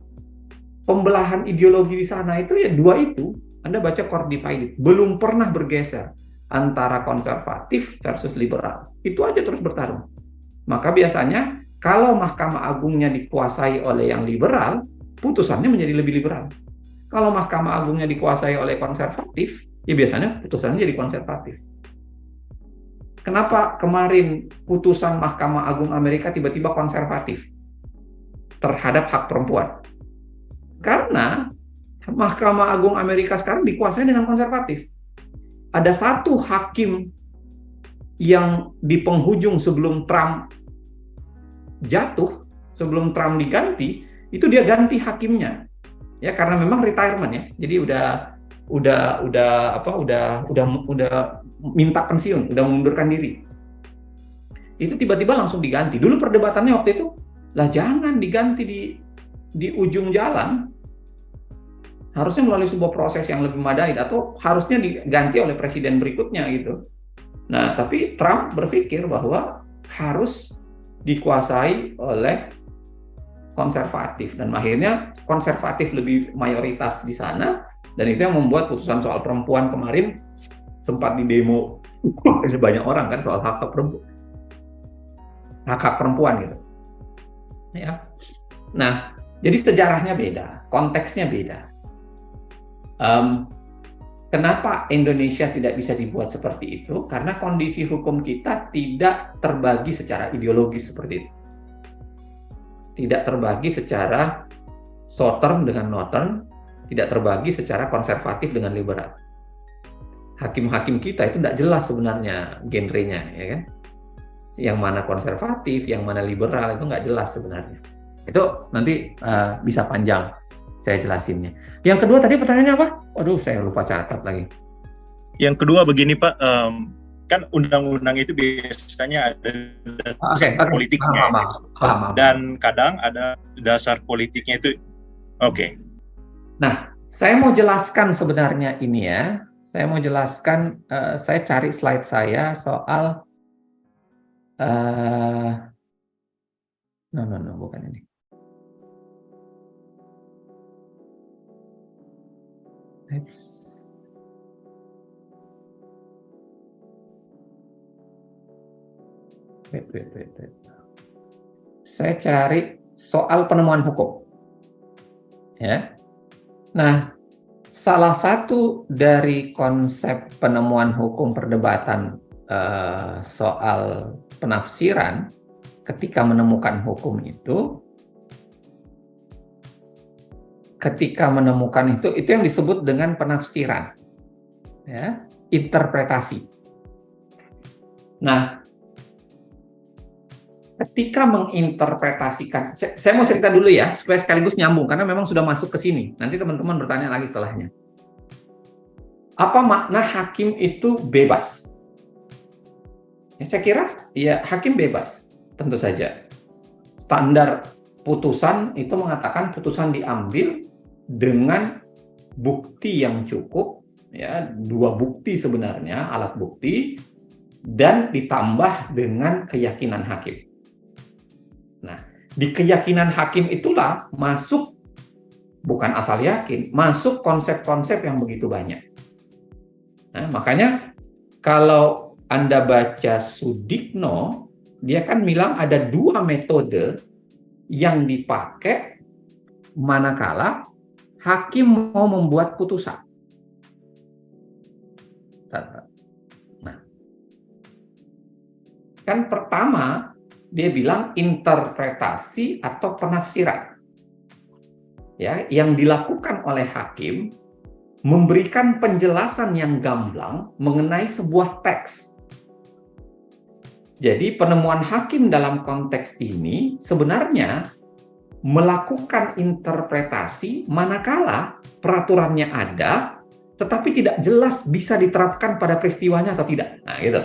pembelahan ideologi di sana itu ya dua itu. Anda baca Court Divided, belum pernah bergeser antara konservatif versus liberal. Itu aja terus bertarung. Maka biasanya kalau Mahkamah Agungnya dikuasai oleh yang liberal, putusannya menjadi lebih liberal. Kalau Mahkamah Agungnya dikuasai oleh konservatif, ya biasanya putusannya jadi konservatif. Kenapa kemarin putusan Mahkamah Agung Amerika tiba-tiba konservatif terhadap hak perempuan? Karena Mahkamah Agung Amerika sekarang dikuasai dengan konservatif. Ada satu hakim yang di penghujung sebelum Trump jatuh, sebelum Trump diganti, itu dia ganti hakimnya. Ya, karena memang retirement ya. Jadi udah minta pensiun, udah mengundurkan diri. Itu tiba-tiba langsung diganti. Dulu perdebatannya waktu itu, lah jangan diganti di ujung jalan. Harusnya melalui sebuah proses yang lebih madai, atau harusnya diganti oleh presiden berikutnya gitu. Nah, tapi Trump berpikir bahwa harus dikuasai oleh konservatif, dan akhirnya konservatif lebih mayoritas di sana, dan itu yang membuat putusan soal perempuan kemarin sempat didemo banyak orang kan, soal hak perempuan gitu. Ya. Nah, jadi sejarahnya beda, konteksnya beda. Kenapa Indonesia tidak bisa dibuat seperti itu? Karena kondisi hukum kita tidak terbagi secara ideologis seperti itu. Tidak terbagi secara Southern dengan Northern, tidak terbagi secara konservatif dengan liberal. Hakim-hakim kita itu tidak jelas sebenarnya genrenya, ya kan? Yang mana konservatif, yang mana liberal itu nggak jelas sebenarnya. Itu nanti bisa panjang saya jelasinnya. Yang kedua tadi pertanyaannya apa? Waduh, saya lupa catat lagi. Yang kedua begini Pak, kan undang-undang itu biasanya ada dasar politiknya, paham. Dan kadang ada dasar politiknya itu. Oke. Nah, saya mau jelaskan sebenarnya ini ya. Saya mau jelaskan, saya cari slide saya soal bukan ini. Wait. Saya cari soal penemuan hukum. Ya. Nah, salah satu dari konsep penemuan hukum perdebatan soal penafsiran ketika menemukan hukum itu, itu yang disebut dengan penafsiran, ya, interpretasi. Nah, ketika menginterpretasikan, saya mau cerita dulu ya, supaya sekaligus nyambung, karena memang sudah masuk ke sini. Nanti teman-teman bertanya lagi setelahnya. Apa makna hakim itu bebas? Ya, saya kira, ya hakim bebas, tentu saja. Standar putusan itu mengatakan putusan diambil dengan bukti yang cukup, ya, 2 bukti sebenarnya, alat bukti, dan ditambah dengan keyakinan hakim. Nah, di keyakinan hakim itulah masuk, bukan asal yakin, masuk konsep-konsep yang begitu banyak. Nah, makanya kalau Anda baca Sudikno, dia kan bilang ada 2 metode yang dipakai manakala hakim mau membuat putusan. Nah, kan pertama dia bilang interpretasi atau penafsiran. Ya, yang dilakukan oleh hakim memberikan penjelasan yang gamblang mengenai sebuah teks. Jadi penemuan hakim dalam konteks ini sebenarnya melakukan interpretasi manakala peraturannya ada, tetapi tidak jelas bisa diterapkan pada peristiwanya atau tidak. Nah, gitu.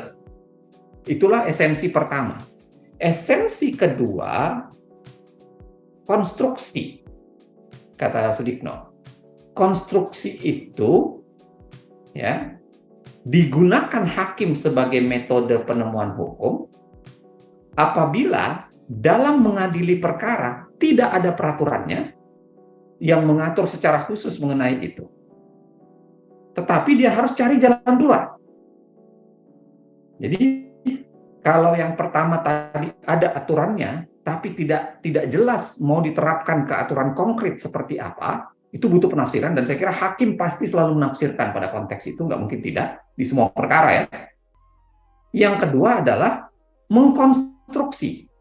Itulah esensi pertama. Esensi kedua, konstruksi, kata Sudikno. Konstruksi itu, ya, digunakan hakim sebagai metode penemuan hukum apabila dalam mengadili perkara tidak ada peraturannya yang mengatur secara khusus mengenai itu. Tetapi dia harus cari jalan keluar. Jadi kalau yang pertama tadi ada aturannya, tapi tidak jelas mau diterapkan ke aturan konkret seperti apa, itu butuh penafsiran, dan saya kira hakim pasti selalu menafsirkan pada konteks itu, nggak mungkin tidak, di semua perkara ya. Yang kedua adalah mengkonstruksi.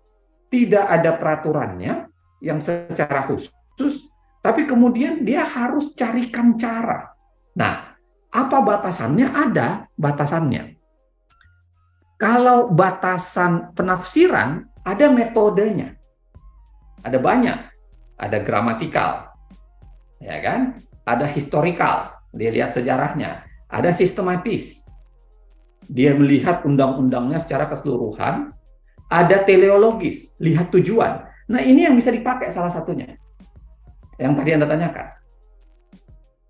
Tidak ada peraturannya yang secara khusus, tapi kemudian dia harus carikan cara. Nah, apa batasannya? Ada batasannya. Kalau batasan penafsiran, ada metodenya. Ada banyak. Ada gramatikal, ya kan? Ada historikal, dia lihat sejarahnya. Ada sistematis, dia melihat undang-undangnya secara keseluruhan. Ada teleologis, lihat tujuan. Nah, ini yang bisa dipakai salah satunya, yang tadi Anda tanyakan.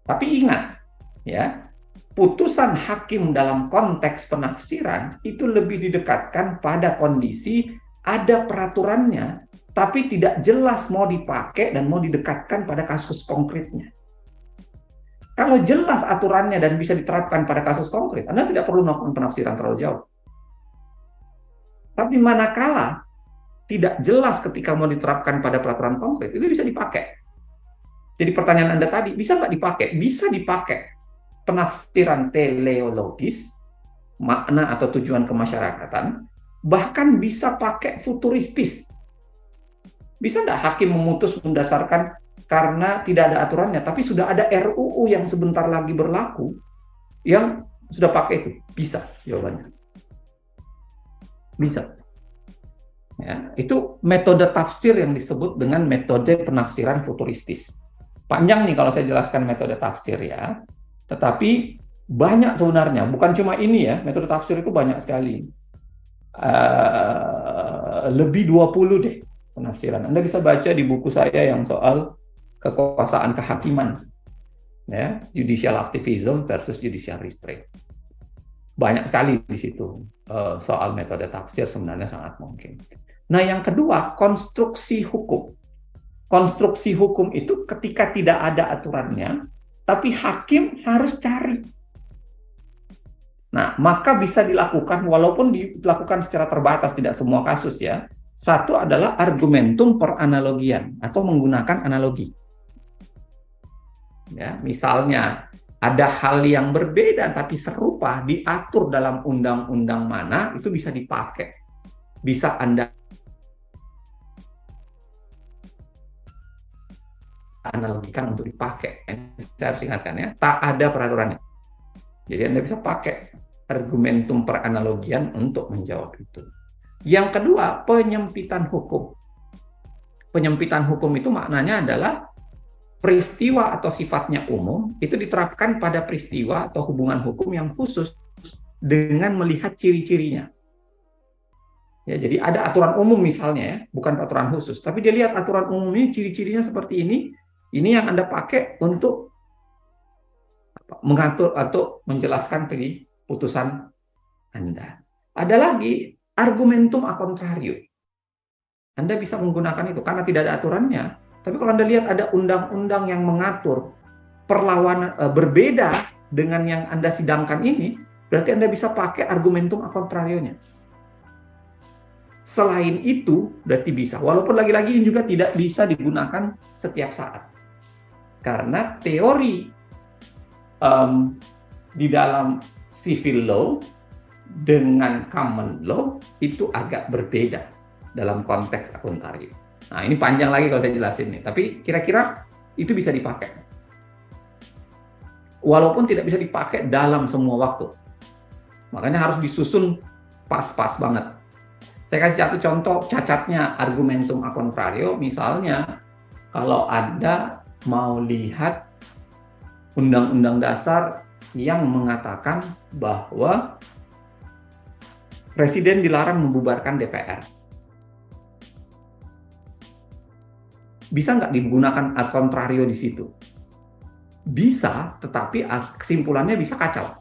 Tapi ingat, ya, putusan hakim dalam konteks penafsiran itu lebih didekatkan pada kondisi ada peraturannya, tapi tidak jelas mau dipakai dan mau didekatkan pada kasus konkretnya. Kalau jelas aturannya dan bisa diterapkan pada kasus konkret, Anda tidak perlu melakukan penafsiran terlalu jauh. Tapi manakala tidak jelas ketika mau diterapkan pada peraturan konkret, itu bisa dipakai. Jadi pertanyaan Anda tadi, bisa nggak dipakai? Bisa dipakai. Penafsiran teleologis, makna atau tujuan kemasyarakatan, bahkan bisa pakai futuristis. Bisa nggak hakim memutus berdasarkan karena tidak ada aturannya, tapi sudah ada RUU yang sebentar lagi berlaku, yang sudah pakai itu? Bisa, jawabannya. Bisa. Ya, itu metode tafsir yang disebut dengan metode penafsiran futuristis. Panjang nih kalau saya jelaskan metode tafsir ya. Tetapi banyak sebenarnya, bukan cuma ini ya, metode tafsir itu banyak sekali. Lebih 20 deh penafsiran. Anda bisa baca di buku saya yang soal kekuasaan kehakiman. Ya, judicial activism versus judicial restraint. Banyak sekali di situ soal metode tafsir, sebenarnya sangat mungkin. Nah, yang kedua, konstruksi hukum. Konstruksi hukum itu ketika tidak ada aturannya, tapi hakim harus cari. Nah, maka bisa dilakukan, walaupun dilakukan secara terbatas, tidak semua kasus ya. Satu adalah argumentum per analogian, atau menggunakan analogi. Ya, misalnya, ada hal yang berbeda tapi serupa diatur dalam undang-undang mana, itu bisa dipakai. Bisa Anda analogikan untuk dipakai. Saya harus ingatkan ya, tak ada peraturannya. Jadi Anda bisa pakai argumentum per analogian untuk menjawab itu. Yang kedua, penyempitan hukum. Penyempitan hukum itu maknanya adalah peristiwa atau sifatnya umum itu diterapkan pada peristiwa atau hubungan hukum yang khusus dengan melihat ciri-cirinya. Ya, jadi ada aturan umum misalnya ya, bukan aturan khusus, tapi dia lihat aturan umumnya, ciri-cirinya seperti ini yang Anda pakai untuk mengatur atau menjelaskan putusan Anda. Ada lagi argumentum a contrario. Anda bisa menggunakan itu karena tidak ada aturannya. Tapi kalau Anda lihat ada undang-undang yang mengatur perlawanan berbeda dengan yang Anda sidangkan ini, berarti Anda bisa pakai argumentum a contrario-nya. Selain itu, berarti bisa. Walaupun lagi-lagi ini juga tidak bisa digunakan setiap saat. Karena teori di dalam civil law dengan common law itu agak berbeda dalam konteks a contrario. Nah, ini panjang lagi kalau saya jelasin nih, tapi kira-kira itu bisa dipakai. Walaupun tidak bisa dipakai dalam semua waktu. Makanya harus disusun pas-pas banget. Saya kasih satu contoh cacatnya argumentum a contrario, misalnya kalau Anda mau lihat Undang-Undang Dasar yang mengatakan bahwa Presiden dilarang membubarkan DPR. Bisa nggak digunakan a contrario di situ? Bisa, tetapi kesimpulannya bisa kacau.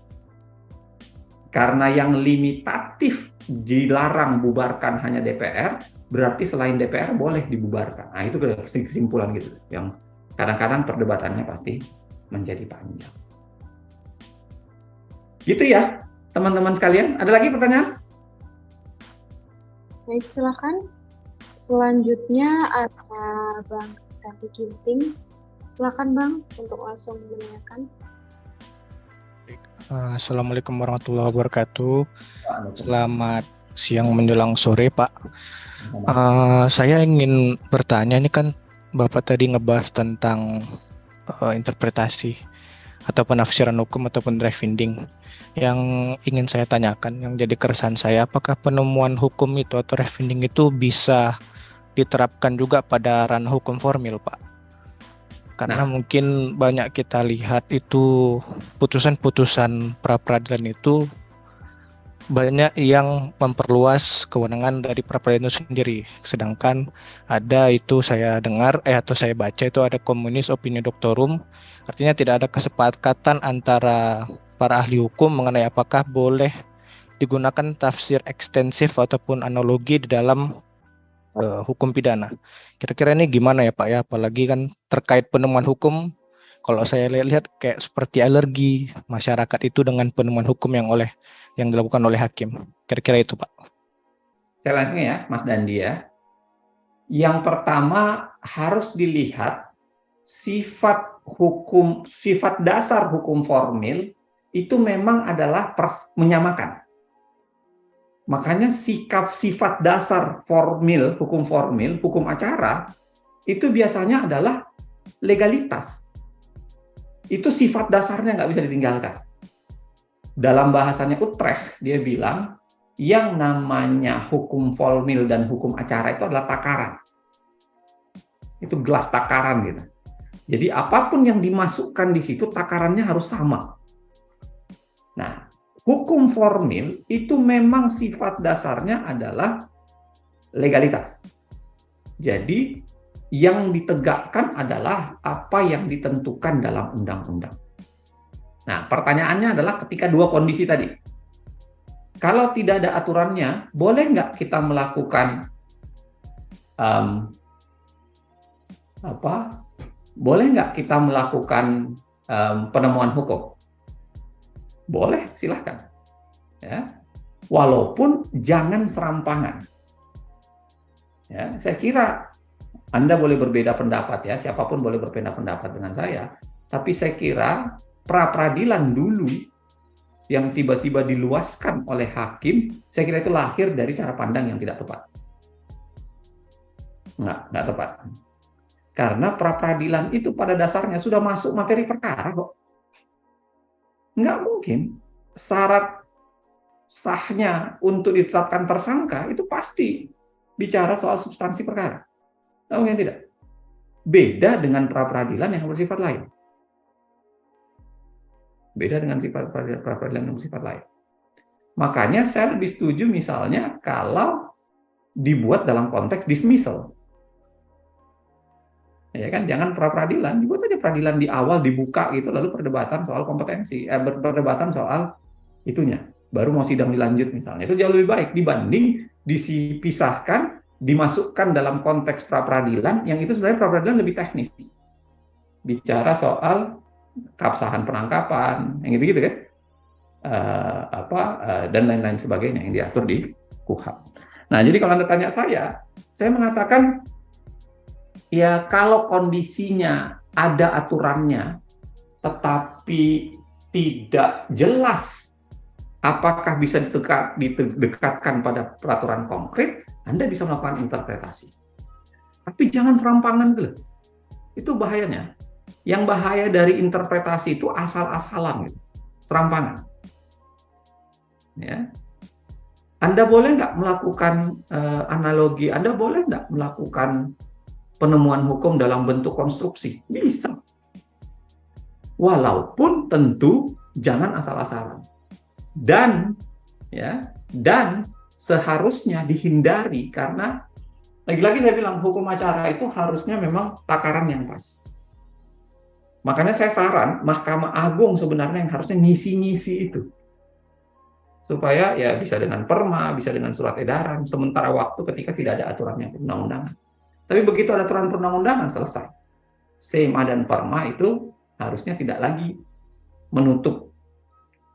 Karena yang limitatif dilarang bubarkan hanya DPR, berarti selain DPR boleh dibubarkan. Nah, itu kesimpulan gitu, yang kadang-kadang perdebatannya pasti menjadi panjang. Gitu ya, teman-teman sekalian. Ada lagi pertanyaan? Baik, silakan. Selanjutnya ada Bang Ganti Ginting. Silakan Bang untuk langsung menanyakan. Assalamualaikum warahmatullahi wabarakatuh. Selamat siang menjelang sore, Pak. Saya ingin bertanya, ini kan Bapak tadi ngebahas tentang interpretasi atau penafsiran hukum ataupun drafting. Yang ingin saya tanyakan, yang jadi keresahan saya, apakah penemuan hukum itu atau drafting itu bisa diterapkan juga pada ranah hukum formil, Pak? Karena mungkin banyak kita lihat itu putusan-putusan pra-peradilan itu banyak yang memperluas kewenangan dari pra-peradilan itu sendiri. Sedangkan ada itu saya dengar atau saya baca itu ada communis opinio doctorum, artinya tidak ada kesepakatan antara para ahli hukum mengenai apakah boleh digunakan tafsir ekstensif ataupun analogi di dalam hukum pidana. Kira-kira ini gimana ya Pak ya, apalagi kan terkait penemuan hukum, kalau saya lihat kayak seperti alergi masyarakat itu dengan penemuan hukum yang dilakukan oleh hakim. Kira-kira itu Pak. Saya lanjutkan ya Mas Dandi ya. Yang pertama harus dilihat sifat dasar hukum formil itu memang adalah menyamakan. Makanya sifat dasar formil, hukum acara, itu biasanya adalah legalitas. Itu sifat dasarnya nggak bisa ditinggalkan. Dalam bahasanya Utrecht, dia bilang, yang namanya hukum formil dan hukum acara itu adalah takaran. Itu gelas takaran gitu. Jadi apapun yang dimasukkan di situ, takarannya harus sama. Nah, hukum formil itu memang sifat dasarnya adalah legalitas. Jadi yang ditegakkan adalah apa yang ditentukan dalam undang-undang. Nah, pertanyaannya adalah ketika dua kondisi tadi. Kalau tidak ada aturannya, boleh nggak kita melakukan boleh nggak kita melakukan penemuan hukum? Boleh, silahkan. Ya. Walaupun jangan serampangan. Ya, saya kira Anda boleh berbeda pendapat ya, siapapun boleh berbeda pendapat dengan saya. Tapi saya kira pra-peradilan dulu yang tiba-tiba diluaskan oleh hakim, saya kira itu lahir dari cara pandang yang tidak tepat. Nggak tepat. Karena pra-peradilan itu pada dasarnya sudah masuk materi perkara kok. Nggak mungkin syarat sahnya untuk ditetapkan tersangka itu pasti bicara soal substansi perkara. Nah, mungkin tidak. Beda dengan pra-peradilan yang bersifat lain. Beda dengan sifat pra-peradilan yang bersifat lain. Makanya saya lebih setuju misalnya kalau dibuat dalam konteks dismissal. Ya kan, jangan pra-peradilan, dibuat aja peradilan di awal dibuka gitu, lalu perdebatan soal kompetensi, perdebatan soal itunya, baru mau sidang dilanjut misalnya. Itu jauh lebih baik dibanding dipisahkan, dimasukkan dalam konteks pra-peradilan yang itu sebenarnya pra-peradilan lebih teknis. Bicara soal keabsahan penangkapan, yang gitu-gitu kan. Dan lain-lain sebagainya yang diatur di KUHP. Nah, jadi kalau Anda tanya saya mengatakan ya kalau kondisinya ada aturannya tetapi tidak jelas apakah bisa didekatkan pada peraturan konkret, Anda bisa melakukan interpretasi. Tapi jangan serampangan dulu. Itu bahayanya. Yang bahaya dari interpretasi itu asal-asalan gitu. Serampangan. Ya. Anda boleh nggak melakukan analogi, Anda boleh nggak melakukan penemuan hukum dalam bentuk konstruksi? Bisa. Walaupun tentu jangan asal-asalan. Dan seharusnya dihindari karena lagi-lagi saya bilang hukum acara itu harusnya memang takaran yang pas. Makanya saya saran Mahkamah Agung sebenarnya yang harusnya ngisi-ngisi itu. Supaya ya bisa dengan perma, bisa dengan surat edaran, sementara waktu ketika tidak ada aturannya perundang-undangan. Tapi begitu ada aturan perundang-undangan, selesai. SEMA dan perma itu harusnya tidak lagi menutup.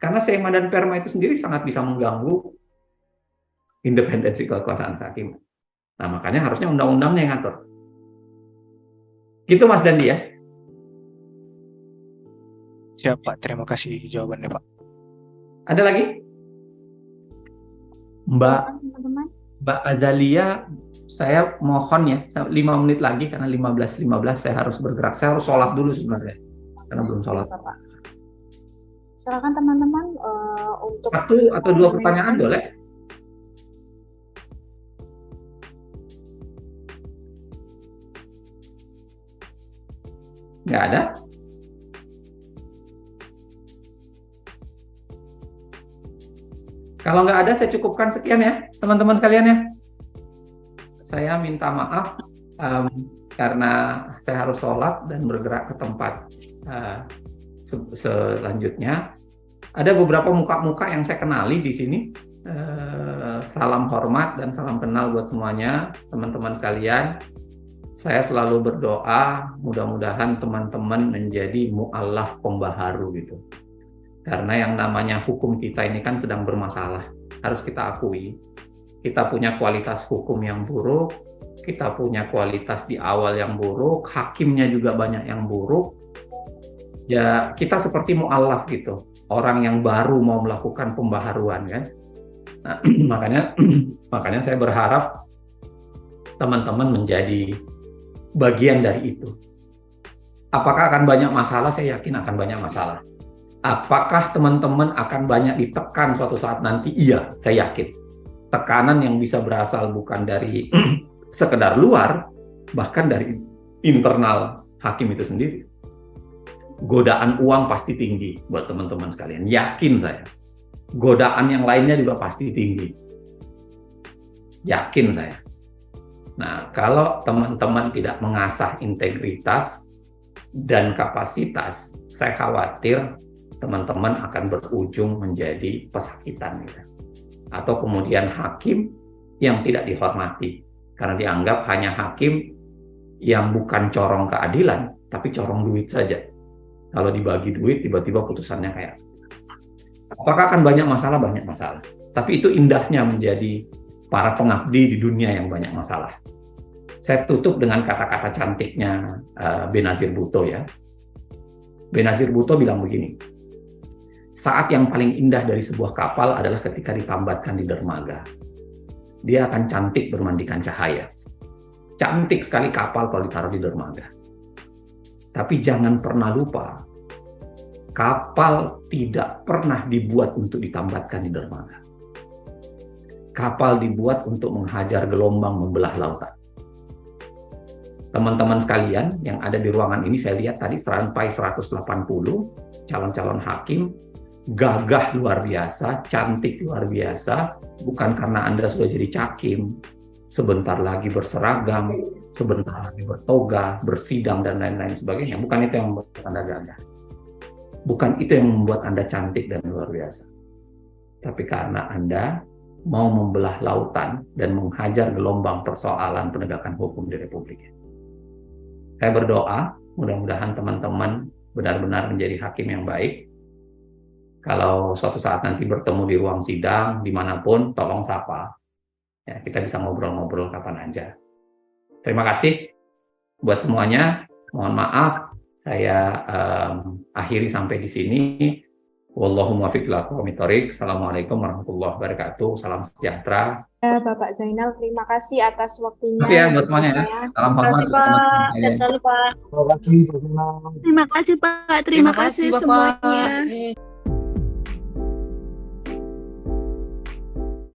Karena SEMA dan perma itu sendiri sangat bisa mengganggu independensi kekuasaan hakim. Nah, makanya harusnya undang-undangnya yang ngatur. Gitu Mas Dandi ya. Siap Pak, terima kasih jawabannya Pak. Ada lagi? Mbak Azalia, saya mohon ya 5 menit lagi karena 15 saya harus bergerak. Saya harus sholat dulu sebenarnya karena belum sholat. Silakan teman-teman untuk 1 atau 2 pertanyaan boleh? Nggak ada? Kalau nggak ada, saya cukupkan sekian ya, teman-teman sekalian ya. Saya minta maaf karena saya harus sholat dan bergerak ke tempat selanjutnya. Ada beberapa muka-muka yang saya kenali di sini. Salam hormat dan salam kenal buat semuanya, teman-teman sekalian. Saya selalu berdoa, mudah-mudahan teman-teman menjadi mu'allaf pembaharu gitu. Karena yang namanya hukum kita ini kan sedang bermasalah. Harus kita akui, kita punya kualitas hukum yang buruk, kita punya kualitas di awal yang buruk, hakimnya juga banyak yang buruk. Ya, kita seperti mu'allaf gitu, orang yang baru mau melakukan pembaharuan kan. Nah, makanya saya berharap teman-teman menjadi bagian dari itu. Apakah akan banyak masalah? Saya yakin akan banyak masalah. Apakah teman-teman akan banyak ditekan suatu saat nanti? Iya, saya yakin. Tekanan yang bisa berasal bukan dari sekedar luar, bahkan dari internal hakim itu sendiri. Godaan uang pasti tinggi buat teman-teman sekalian. Yakin saya. Godaan yang lainnya juga pasti tinggi. Yakin saya. Nah, kalau teman-teman tidak mengasah integritas dan kapasitas, saya khawatir teman-teman akan berujung menjadi pesakitan gitu. Atau kemudian hakim yang tidak dihormati karena dianggap hanya hakim yang bukan corong keadilan tapi corong duit saja. Kalau dibagi duit tiba-tiba putusannya kayak apakah akan banyak masalah? Banyak masalah. Tapi itu indahnya menjadi para pengabdi di dunia yang banyak masalah. Saya tutup dengan kata-kata cantiknya Benazir Bhutto ya. Benazir Bhutto bilang begini, saat yang paling indah dari sebuah kapal adalah ketika ditambatkan di dermaga. Dia akan cantik bermandikan cahaya. Cantik sekali kapal kalau ditaruh di dermaga. Tapi jangan pernah lupa, kapal tidak pernah dibuat untuk ditambatkan di dermaga. kapal dibuat untuk menghajar gelombang membelah lautan. Teman-teman sekalian yang ada di ruangan ini, saya lihat tadi sampai 180 calon-calon hakim, gagah luar biasa, cantik luar biasa, bukan karena Anda sudah jadi cakim, sebentar lagi berseragam, sebentar lagi bertoga, bersidang, dan lain-lain sebagainya. Bukan itu yang membuat Anda gagah. Bukan itu yang membuat Anda cantik dan luar biasa. Tapi karena Anda mau membelah lautan dan menghajar gelombang persoalan penegakan hukum di Republik ini. Saya berdoa, mudah-mudahan teman-teman benar-benar menjadi hakim yang baik. Kalau suatu saat nanti bertemu di ruang sidang, dimanapun, tolong sapa. Ya, kita bisa ngobrol-ngobrol kapan aja. Terima kasih buat semuanya. Mohon maaf, saya akhiri sampai di sini. Wallahu muwaffiq ila aqwamit thoriq. Assalamualaikum warahmatullahi wabarakatuh. Salam sejahtera. Bapak Zainal, terima kasih atas waktunya. Terima kasih ya buat semuanya ya. Salam hormat. Terima kasih, Pak. Dan selalu, Pak. Terima kasih, Pak. Terima kasih semuanya.